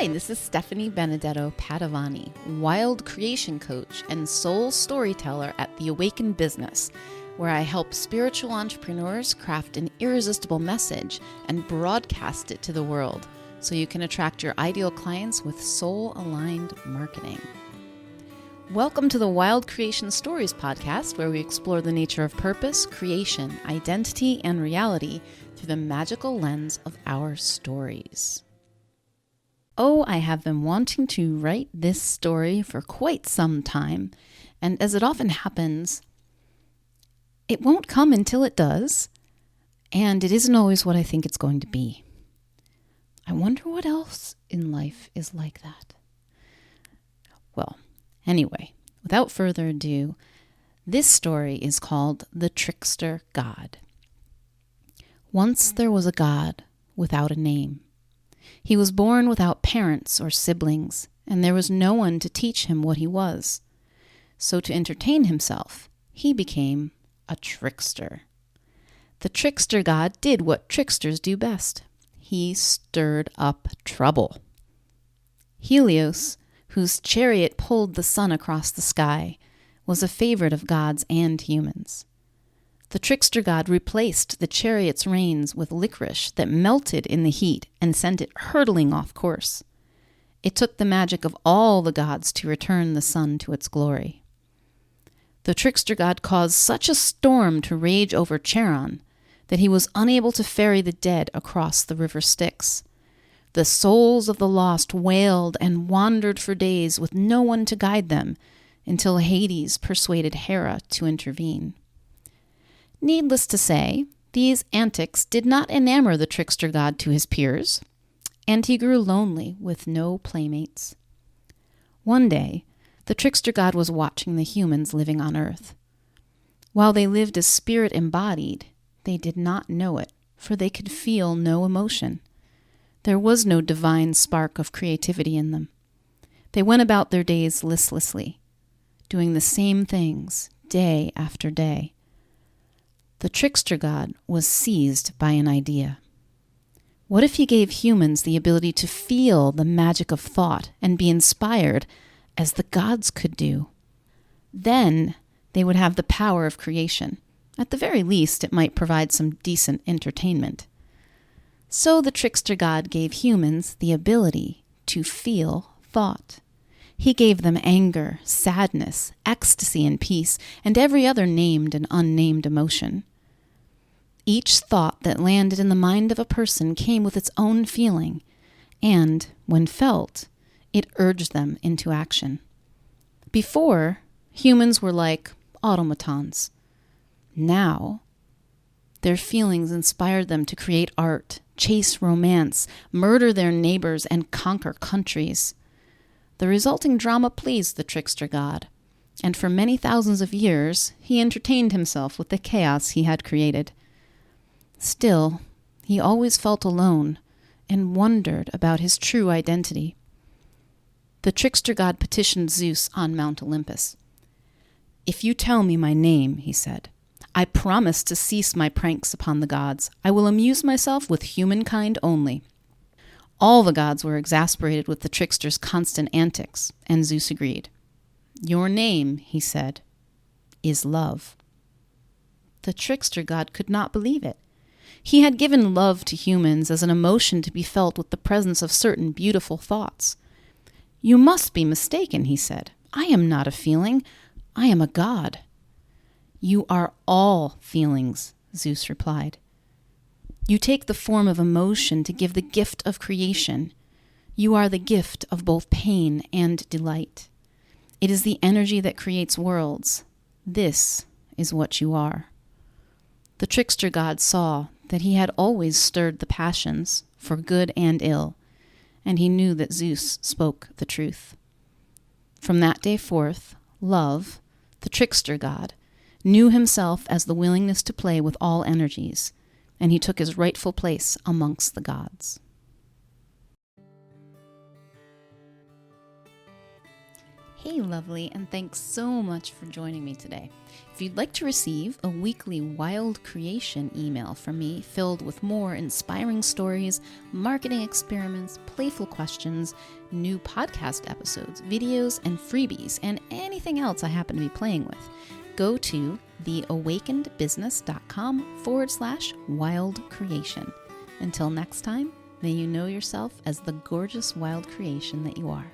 Hi, this is Stephanie Benedetto Padavani, wild creation coach and soul storyteller at The Awakened Business, where I help spiritual entrepreneurs craft an irresistible message and broadcast it to the world so you can attract your ideal clients with soul-aligned marketing. Welcome to the Wild Creation Stories podcast, where we explore the nature of purpose, creation, identity, and reality through the magical lens of our stories. Oh, I have been wanting to write this story for quite some time, and as it often happens, it won't come until it does, and it isn't always what I think it's going to be. I wonder what else in life is like that. Well, anyway, without further ado, this story is called The Trickster God. Once there was a god without a name. He was born without parents or siblings, and there was no one to teach him what he was. So to entertain himself, he became a trickster. The trickster god did what tricksters do best. He stirred up trouble. Helios, whose chariot pulled the sun across the sky, was a favorite of gods and humans. The trickster god replaced the chariot's reins with licorice that melted in the heat and sent it hurtling off course. It took the magic of all the gods to return the sun to its glory. The trickster god caused such a storm to rage over Charon that he was unable to ferry the dead across the river Styx. The souls of the lost wailed and wandered for days with no one to guide them until Hades persuaded Hera to intervene. Needless to say, these antics did not enamor the trickster god to his peers, and he grew lonely with no playmates. One day, the trickster god was watching the humans living on Earth. While they lived as spirit embodied, they did not know it, for they could feel no emotion. There was no divine spark of creativity in them. They went about their days listlessly, doing the same things day after day. The trickster god was seized by an idea. What if he gave humans the ability to feel the magic of thought and be inspired as the gods could do? Then they would have the power of creation. At the very least, it might provide some decent entertainment. So the trickster god gave humans the ability to feel thought. He gave them anger, sadness, ecstasy, and peace, and every other named and unnamed emotion. Each thought that landed in the mind of a person came with its own feeling, and, when felt, it urged them into action. Before, humans were like automatons. Now, their feelings inspired them to create art, chase romance, murder their neighbors, and conquer countries. The resulting drama pleased the trickster god, and for many thousands of years he entertained himself with the chaos he had created. Still, he always felt alone and wondered about his true identity. The trickster god petitioned Zeus on Mount Olympus. "If you tell me my name," he said, "I promise to cease my pranks upon the gods. I will amuse myself with humankind only." All the gods were exasperated with the trickster's constant antics, and Zeus agreed. "Your name," he said, "is love." The trickster god could not believe it. He had given love to humans as an emotion to be felt with the presence of certain beautiful thoughts. "You must be mistaken," he said. "I am not a feeling. I am a god." "You are all feelings," Zeus replied. "You take the form of emotion to give the gift of creation. You are the gift of both pain and delight. It is the energy that creates worlds. This is what you are." The trickster god saw that he had always stirred the passions, for good and ill, and he knew that Zeus spoke the truth. From that day forth, Love, the trickster god, knew himself as the willingness to play with all energies, and he took his rightful place amongst the gods. Hey, lovely, and thanks so much for joining me today. If you'd like to receive a weekly Wild Creation email from me filled with more inspiring stories, marketing experiments, playful questions, new podcast episodes, videos, and freebies, and anything else I happen to be playing with, go to theawakenedbusiness.com/wild creation. Until next time, may you know yourself as the gorgeous wild creation that you are.